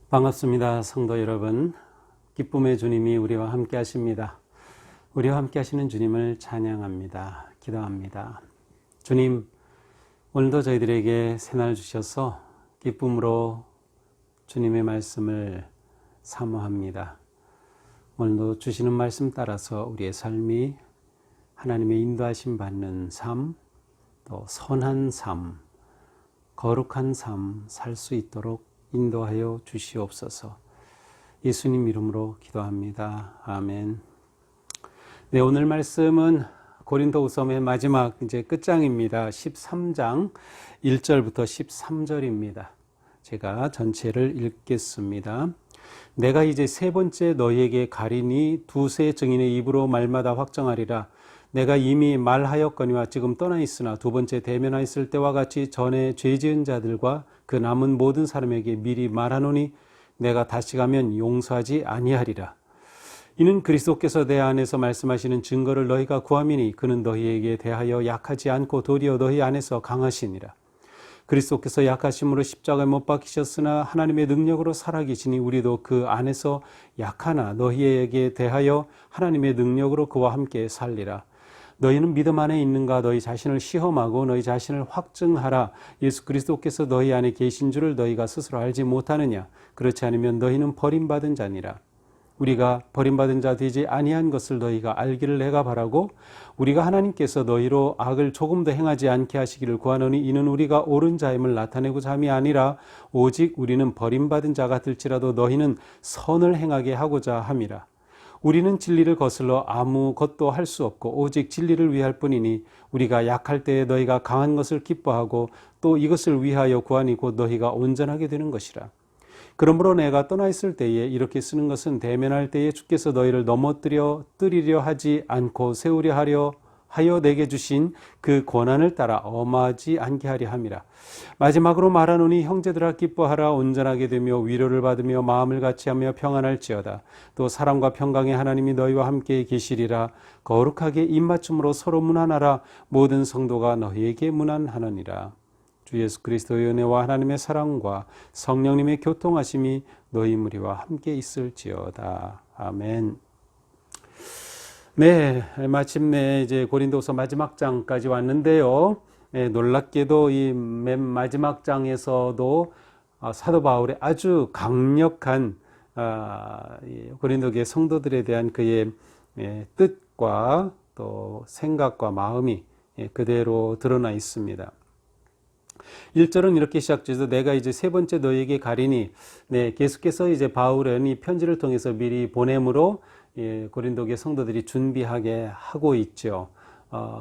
반갑습니다. 성도 여러분. 기쁨의 주님이 우리와 함께 하십니다. 우리와 함께 하시는 주님을 찬양합니다. 기도합니다. 주님, 오늘도 저희들에게 새날 주셔서 기쁨으로 주님의 말씀을 사모합니다. 오늘도 주시는 말씀 따라서 우리의 삶이 하나님의 인도하심 받는 삶, 또 선한 삶, 거룩한 삶 살 수 있도록 인도하여 주시옵소서. 예수님 이름으로 기도합니다. 아멘. 네, 오늘 말씀은 고린도후서의 마지막 끝장입니다. 13장 1절부터 13절입니다. 제가 전체를 읽겠습니다. 내가 이제 세 번째 너희에게 가리니 두세 증인의 입으로 말마다 확정하리라. 내가 이미 말하였거니와 지금 떠나 있으나 두 번째 대면하였을 때와 같이 전에 죄 지은 자들과 그 남은 모든 사람에게 미리 말하노니 내가 다시 가면 용서하지 아니하리라. 이는 그리스도께서 내 안에서 말씀하시는 증거를 너희가 구함이니 그는 너희에게 대하여 약하지 않고 도리어 너희 안에서 강하시니라. 그리스도께서 약하심으로 십자가에 못 박히셨으나 하나님의 능력으로 살아계시니 우리도 그 안에서 약하나 너희에게 대하여 하나님의 능력으로 그와 함께 살리라. 너희는 믿음 안에 있는가? 너희 자신을 시험하고 너희 자신을 확증하라. 예수 그리스도께서 너희 안에 계신 줄을 너희가 스스로 알지 못하느냐? 그렇지 않으면 너희는 버림받은 자니라. 우리가 버림받은 자 되지 아니한 것을 너희가 알기를 내가 바라고 우리가 하나님께서 너희로 악을 조금도 행하지 않게 하시기를 구하노니 이는 우리가 옳은 자임을 나타내고자 함이 아니라 오직 우리는 버림받은 자 같을지라도 너희는 선을 행하게 하고자 함이라. 우리는 진리를 거슬러 아무것도 할 수 없고 오직 진리를 위할 뿐이니 우리가 약할 때에 너희가 강한 것을 기뻐하고 또 이것을 위하여 구하니 곧 너희가 온전하게 되는 것이라. 그러므로 내가 떠나 있을 때에 이렇게 쓰는 것은 대면할 때에 주께서 너희를 뜨리려 하지 않고 세우려 하여 내게 주신 그 권한을 따라 엄하지 않게 하려 함이라. 마지막으로 말하노니 형제들아 기뻐하라. 온전하게 되며 위로를 받으며 마음을 같이하며 평안할지어다. 또 사랑과 평강의 하나님이 너희와 함께 계시리라. 거룩하게 입맞춤으로 서로 문안하라. 모든 성도가 너희에게 문안하느니라. 주 예수 그리스도의 은혜와 하나님의 사랑과 성령님의 교통하심이 너희 무리와 함께 있을지어다. 아멘. 네, 마침내 이제 고린도서 마지막 장까지 왔는데요. 네, 놀랍게도 이 맨 마지막 장에서도 사도 바울의 아주 강력한 고린도교의 성도들에 대한 그의 뜻과 또 생각과 마음이 그대로 드러나 있습니다. 1절은 이렇게 시작되죠. 내가 이제 세 번째 너희에게 가리니, 네, 계속해서 이제 바울은 이 편지를 통해서 미리 보냄으로 고린도교의 성도들이 준비하게 하고 있죠.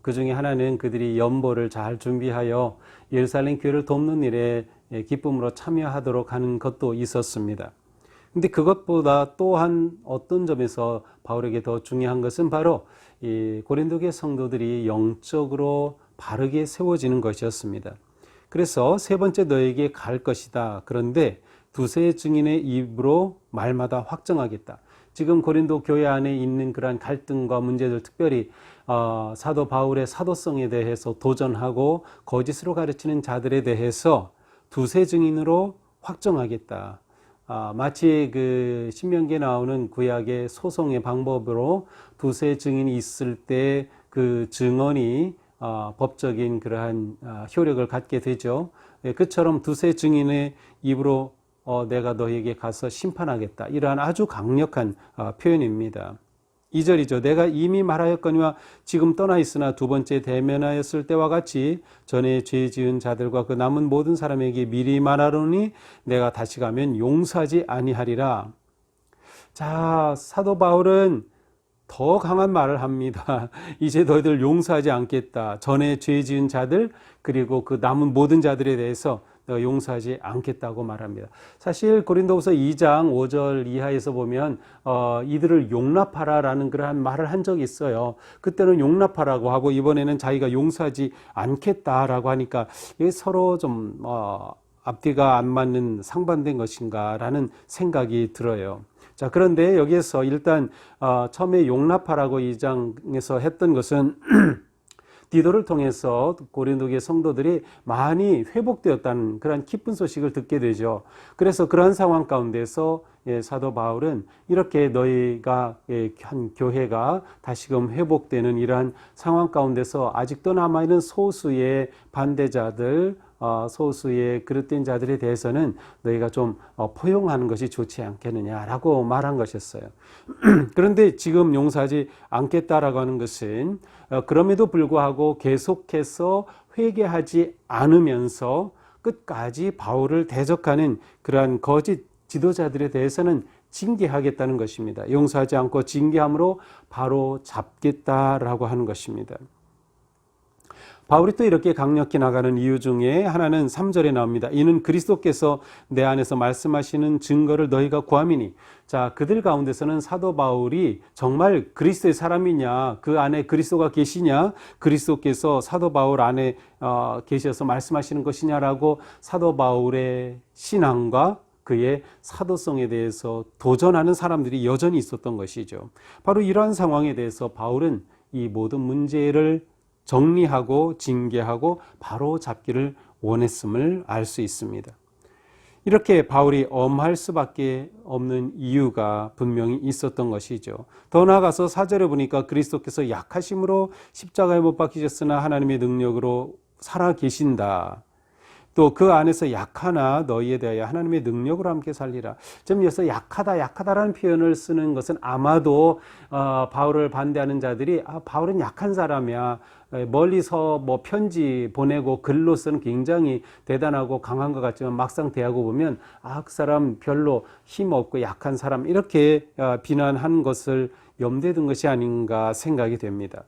그 중에 하나는 그들이 연보를 잘 준비하여 예루살렘 교회를 돕는 일에 기쁨으로 참여하도록 하는 것도 있었습니다. 근데 그것보다 또한 어떤 점에서 바울에게 더 중요한 것은 바로 이 고린도교의 성도들이 영적으로 바르게 세워지는 것이었습니다. 그래서 세 번째 너에게 갈 것이다. 그런데 두세 증인의 입으로 말마다 확정하겠다. 지금 고린도 교회 안에 있는 그러한 갈등과 문제들, 특별히 사도 바울의 사도성에 대해서 도전하고 거짓으로 가르치는 자들에 대해서 두세 증인으로 확정하겠다. 마치 그 신명기에 나오는 구약의 소송의 방법으로 두세 증인이 있을 때 그 증언이 법적인 그러한 효력을 갖게 되죠. 그처럼 두세 증인의 입으로 내가 너희에게 가서 심판하겠다. 이러한 아주 강력한 표현입니다. 2절이죠. 내가 이미 말하였거니와 지금 떠나 있으나 두 번째 대면하였을 때와 같이 전에 죄 지은 자들과 그 남은 모든 사람에게 미리 말하노니 내가 다시 가면 용서하지 아니하리라. 자, 사도 바울은 더 강한 말을 합니다. 이제 너희들 용서하지 않겠다. 전에 죄 지은 자들 그리고 그 남은 모든 자들에 대해서 내가 용서하지 않겠다고 말합니다. 사실 고린도후서 2장 5절 이하에서 보면 이들을 용납하라라는 그러한 말을 한 적이 있어요. 그때는 용납하라고 하고 이번에는 자기가 용서하지 않겠다라고 하니까 이게 서로 좀 앞뒤가 안 맞는 상반된 것인가라는 생각이 들어요. 자, 그런데 여기에서 일단 처음에 용납하라고 2장에서 했던 것은 디도를 통해서 고린도교의 성도들이 많이 회복되었다는 그런 기쁜 소식을 듣게 되죠. 그래서 그러한 상황 가운데서 사도 바울은 이렇게 너희가 한 교회가 다시금 회복되는 이러한 상황 가운데서 아직도 남아있는 소수의 반대자들, 소수의 그릇된 자들에 대해서는 너희가 좀 포용하는 것이 좋지 않겠느냐라고 말한 것이었어요. 그런데 지금 용서하지 않겠다라고 하는 것은 그럼에도 불구하고 계속해서 회개하지 않으면서 끝까지 바울을 대적하는 그러한 거짓 지도자들에 대해서는 징계하겠다는 것입니다. 용서하지 않고 징계함으로 바로 잡겠다라고 하는 것입니다. 바울이 또 이렇게 강력히 나가는 이유 중에 하나는 3절에 나옵니다. 이는 그리스도께서 내 안에서 말씀하시는 증거를 너희가 구함이니. 자, 그들 가운데서는 사도 바울이 정말 그리스도의 사람이냐, 그 안에 그리스도가 계시냐, 그리스도께서 사도 바울 안에 계셔서 말씀하시는 것이냐라고 사도 바울의 신앙과 그의 사도성에 대해서 도전하는 사람들이 여전히 있었던 것이죠. 바로 이러한 상황에 대해서 바울은 이 모든 문제를 정리하고 징계하고 바로 잡기를 원했음을 알 수 있습니다. 이렇게 바울이 엄할 수밖에 없는 이유가 분명히 있었던 것이죠. 더 나아가서 4절에 보니까 그리스도께서 약하심으로 십자가에 못 박히셨으나 하나님의 능력으로 살아 계신다. 또 그 안에서 약하나 너희에 대하여 하나님의 능력으로 함께 살리라. 좀 여기서 약하다라는 표현을 쓰는 것은 아마도 바울을 반대하는 자들이 바울은 약한 사람이야. 멀리서 뭐 편지 보내고 글로서는 굉장히 대단하고 강한 것 같지만 막상 대하고 보면 그 사람 별로 힘없고 약한 사람 이렇게 비난한 것을 염두에 둔 것이 아닌가 생각이 됩니다.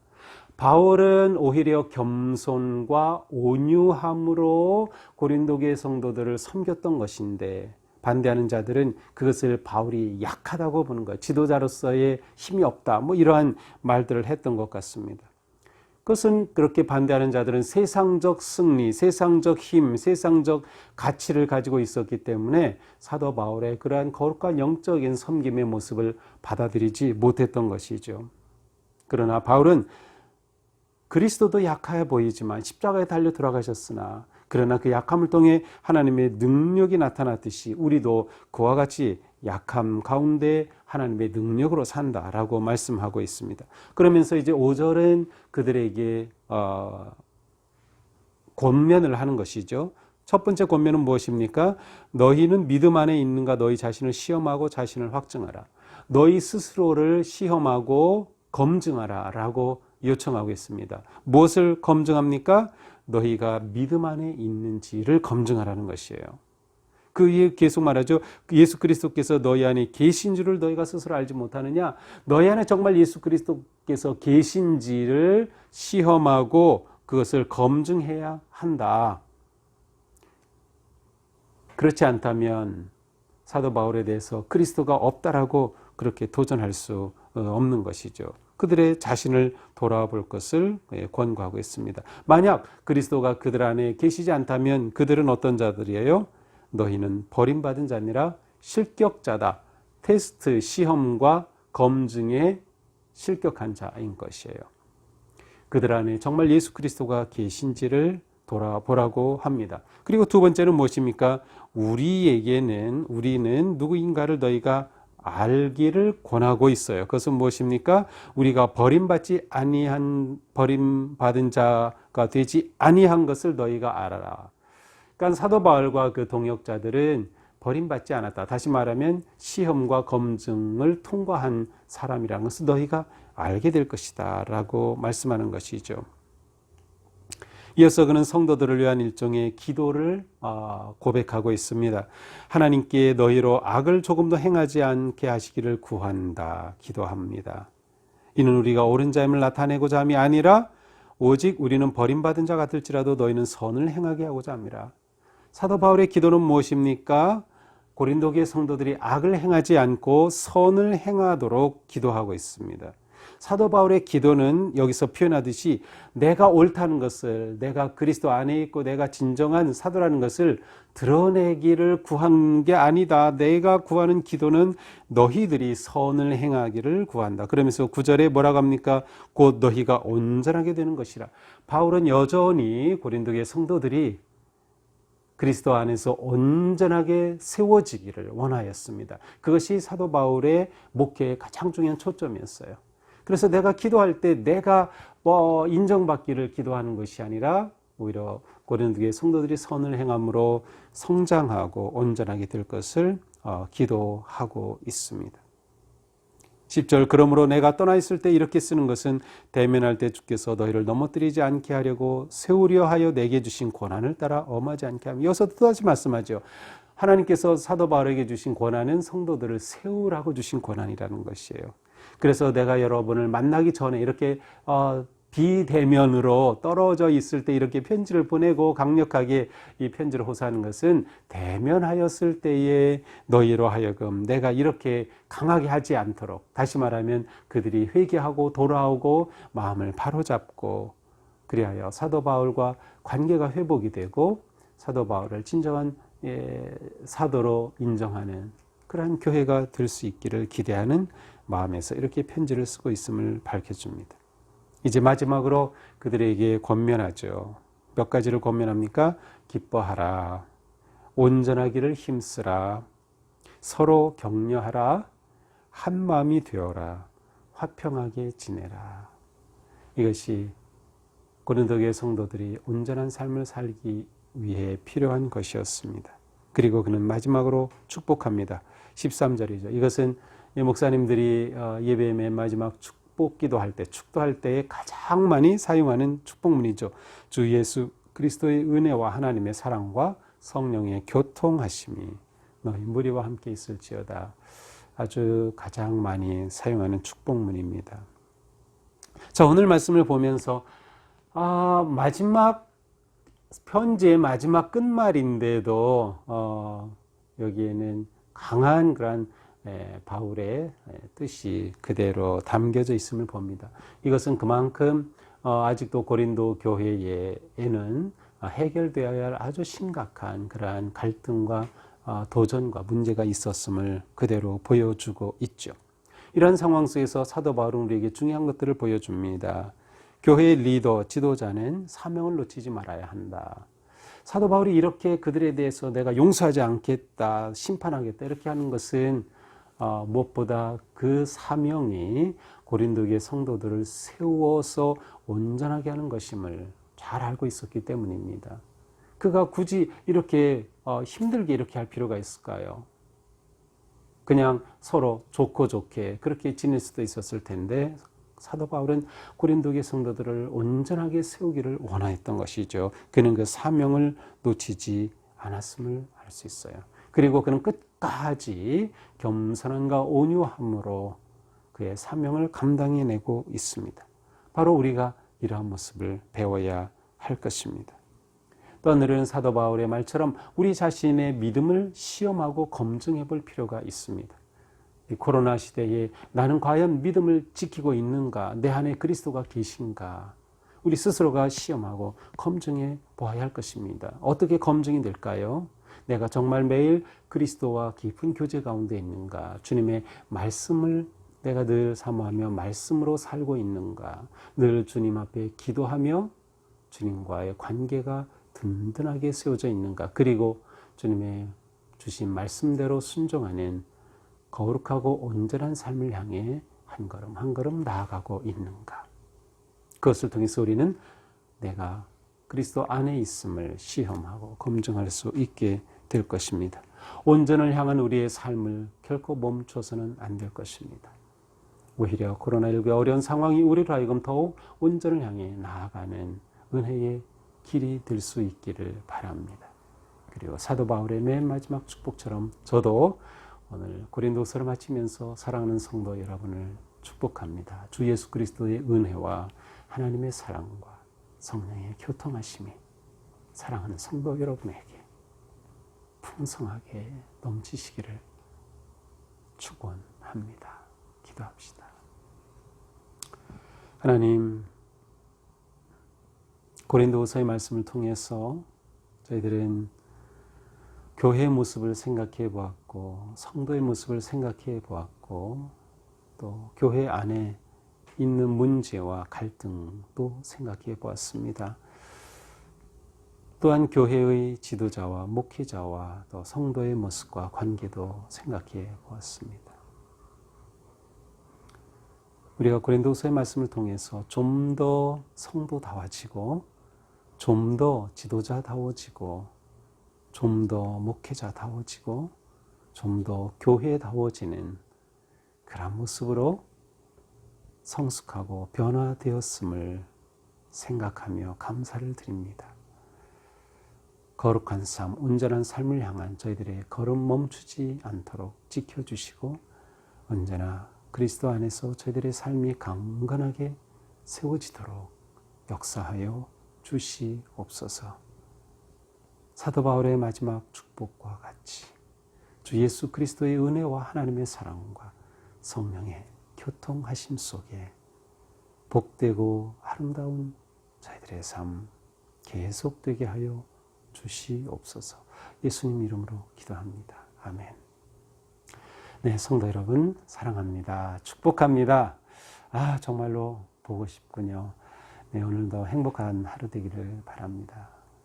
바울은 오히려 겸손과 온유함으로 고린도교의 성도들을 섬겼던 것인데 반대하는 자들은 그것을 바울이 약하다고 보는 거예요. 지도자로서의 힘이 없다. 뭐 이러한 말들을 했던 것 같습니다. 그것은 그렇게 반대하는 자들은 세상적 승리, 세상적 힘, 세상적 가치를 가지고 있었기 때문에 사도 바울의 그러한 거룩한 영적인 섬김의 모습을 받아들이지 못했던 것이죠. 그러나 바울은 그리스도도 약해 보이지만 십자가에 달려 돌아가셨으나 그러나 그 약함을 통해 하나님의 능력이 나타났듯이 우리도 그와 같이 약함 가운데 하나님의 능력으로 산다라고 말씀하고 있습니다. 그러면서 이제 5절은 그들에게 권면을 하는 것이죠. 첫 번째 권면은 무엇입니까? 너희는 믿음 안에 있는가 너희 자신을 시험하고 자신을 확증하라. 너희 스스로를 시험하고 검증하라 라고 요청하고 있습니다. 무엇을 검증합니까? 너희가 믿음 안에 있는지를 검증하라는 것이에요. 그 이에 계속 말하죠. 예수 그리스도께서 너희 안에 계신 줄을 너희가 스스로 알지 못하느냐? 너희 안에 정말 예수 그리스도께서 계신지를 시험하고 그것을 검증해야 한다. 그렇지 않다면 사도 바울에 대해서 그리스도가 없다라고 그렇게 도전할 수 없는 것이죠. 그들의 자신을 돌아볼 것을 권고하고 있습니다. 만약 그리스도가 그들 안에 계시지 않다면 그들은 어떤 자들이에요? 너희는 버림받은 자니라 실격자다. 테스트, 시험과 검증에 실격한 자인 것이에요. 그들 안에 정말 예수 그리스도가 계신지를 돌아보라고 합니다. 그리고 두 번째는 무엇입니까? 우리는 누구인가를 너희가 알기를 권하고 있어요. 그것은 무엇입니까? 우리가 버림받지 아니한 버림받은 자가 되지 아니한 것을 너희가 알아라. 그러니까 사도 바울과 그 동역자들은 버림받지 않았다. 다시 말하면 시험과 검증을 통과한 사람이라는 것을 너희가 알게 될 것이다 라고 말씀하는 것이죠. 이어서 그는 성도들을 위한 일종의 기도를 고백하고 있습니다. 하나님께 너희로 악을 조금도 행하지 않게 하시기를 구한다. 기도합니다. 이는 우리가 옳은 자임을 나타내고자 함이 아니라 오직 우리는 버림받은 자 같을지라도 너희는 선을 행하게 하고자 함이라. 사도 바울의 기도는 무엇입니까? 고린도교의 성도들이 악을 행하지 않고 선을 행하도록 기도하고 있습니다. 사도 바울의 기도는 여기서 표현하듯이 내가 옳다는 것을, 내가 그리스도 안에 있고 내가 진정한 사도라는 것을 드러내기를 구한 게 아니다. 내가 구하는 기도는 너희들이 선을 행하기를 구한다. 그러면서 9절에 뭐라고 합니까? 곧 너희가 온전하게 되는 것이라. 바울은 여전히 고린도의 성도들이 그리스도 안에서 온전하게 세워지기를 원하였습니다. 그것이 사도 바울의 목회의 가장 중요한 초점이었어요. 그래서 내가 기도할 때 내가 인정받기를 기도하는 것이 아니라 오히려 고린도의 성도들이 선을 행함으로 성장하고 온전하게 될 것을 기도하고 있습니다. 10절 그러므로 내가 떠나 있을 때 이렇게 쓰는 것은 대면할 때 주께서 너희를 넘어뜨리지 않게 하려고 세우려 하여 내게 주신 권한을 따라 엄하지 않게 하며, 여기서 또다시 말씀하죠. 하나님께서 사도 바울에게 주신 권한은 성도들을 세우라고 주신 권한이라는 것이에요. 그래서 내가 여러분을 만나기 전에 이렇게 비대면으로 떨어져 있을 때 이렇게 편지를 보내고 강력하게 이 편지를 호소하는 것은 대면하였을 때에 너희로 하여금 내가 이렇게 강하게 하지 않도록, 다시 말하면 그들이 회개하고 돌아오고 마음을 바로잡고 그리하여 사도 바울과 관계가 회복이 되고 사도 바울을 진정한 사도로 인정하는 그러한 교회가 될 수 있기를 기대하는 마음에서 이렇게 편지를 쓰고 있음을 밝혀줍니다. 이제 마지막으로 그들에게 권면하죠. 몇 가지를 권면합니까? 기뻐하라, 온전하기를 힘쓰라, 서로 격려하라, 한 마음이 되어라, 화평하게 지내라. 이것이 고린도교회 성도들이 온전한 삶을 살기 위해 필요한 것이었습니다. 그리고 그는 마지막으로 축복합니다. 13절이죠. 이것은 목사님들이 예배의 맨 마지막 축복기도할 때, 축도할 때에 가장 많이 사용하는 축복문이죠. 주 예수 그리스도의 은혜와 하나님의 사랑과 성령의 교통하심이 너희 무리와 함께 있을지어다. 아주 가장 많이 사용하는 축복문입니다. 자, 오늘 말씀을 보면서 마지막 편지의 마지막 끝말인데도 여기에는 강한 그런 바울의 뜻이 그대로 담겨져 있음을 봅니다. 이것은 그만큼 아직도 고린도 교회에는 해결되어야 할 아주 심각한 그러한 갈등과 도전과 문제가 있었음을 그대로 보여주고 있죠. 이런 상황 속에서 사도 바울은 우리에게 중요한 것들을 보여줍니다. 교회의 리더, 지도자는 사명을 놓치지 말아야 한다. 사도 바울이 이렇게 그들에 대해서 내가 용서하지 않겠다, 심판하겠다 이렇게 하는 것은 무엇보다 그 사명이 고린도의 성도들을 세워서 온전하게 하는 것임을 잘 알고 있었기 때문입니다. 그가 굳이 이렇게 힘들게 이렇게 할 필요가 있을까요? 그냥 서로 좋고 좋게 그렇게 지낼 수도 있었을 텐데 사도 바울은 고린도의 성도들을 온전하게 세우기를 원하였던 것이죠. 그는 그 사명을 놓치지 않았음을 알 수 있어요. 그리고 그는 끝까지 겸손함과 온유함으로 그의 사명을 감당해내고 있습니다. 바로 우리가 이러한 모습을 배워야 할 것입니다. 또 오늘은 사도 바울의 말처럼 우리 자신의 믿음을 시험하고 검증해 볼 필요가 있습니다. 이 코로나 시대에 나는 과연 믿음을 지키고 있는가? 내 안에 그리스도가 계신가? 우리 스스로가 시험하고 검증해 보아야 할 것입니다. 어떻게 검증이 될까요? 내가 정말 매일 그리스도와 깊은 교제 가운데 있는가? 주님의 말씀을 내가 늘 사모하며 말씀으로 살고 있는가? 늘 주님 앞에 기도하며 주님과의 관계가 든든하게 세워져 있는가? 그리고 주님의 주신 말씀대로 순종하는 거룩하고 온전한 삶을 향해 한 걸음 한 걸음 나아가고 있는가? 그것을 통해서 우리는 내가 그리스도 안에 있음을 시험하고 검증할 수 있게 될 것입니다. 온전을 향한 우리의 삶을 결코 멈춰서는 안 될 것입니다. 오히려 코로나19의 어려운 상황이 우리로 하여금 더욱 온전을 향해 나아가는 은혜의 길이 될 수 있기를 바랍니다. 그리고 사도 바울의 맨 마지막 축복처럼 저도 오늘 고린도서를 마치면서 사랑하는 성도 여러분을 축복합니다. 주 예수 그리스도의 은혜와 하나님의 사랑과 성령의 교통하심이 사랑하는 성도 여러분에게 풍성하게 넘치시기를 축원합니다. 기도합시다. 하나님, 고린도후서의 말씀을 통해서 저희들은 교회의 모습을 생각해 보았고, 성도의 모습을 생각해 보았고, 또 교회 안에 있는 문제와 갈등도 생각해 보았습니다. 또한 교회의 지도자와 목회자와 또 성도의 모습과 관계도 생각해 보았습니다. 우리가 고린도서의 말씀을 통해서 좀 더 성도다워지고, 좀 더 지도자다워지고, 좀 더 목회자다워지고, 좀 더 교회다워지는 그런 모습으로 성숙하고 변화되었음을 생각하며 감사를 드립니다. 거룩한 삶, 온전한 삶을 향한 저희들의 걸음 멈추지 않도록 지켜주시고 언제나 그리스도 안에서 저희들의 삶이 강건하게 세워지도록 역사하여 주시옵소서. 사도 바울의 마지막 축복과 같이 주 예수 그리스도의 은혜와 하나님의 사랑과 성령의 교통하심 속에 복되고 아름다운 저희들의 삶 계속되게 하여 주시옵소서. 예수님 이름으로 기도합니다. 아멘. 네, 성도 여러분 사랑합니다. 축복합니다. 정말로 보고 싶군요. 네, 오늘도 행복한 하루 되기를 바랍니다.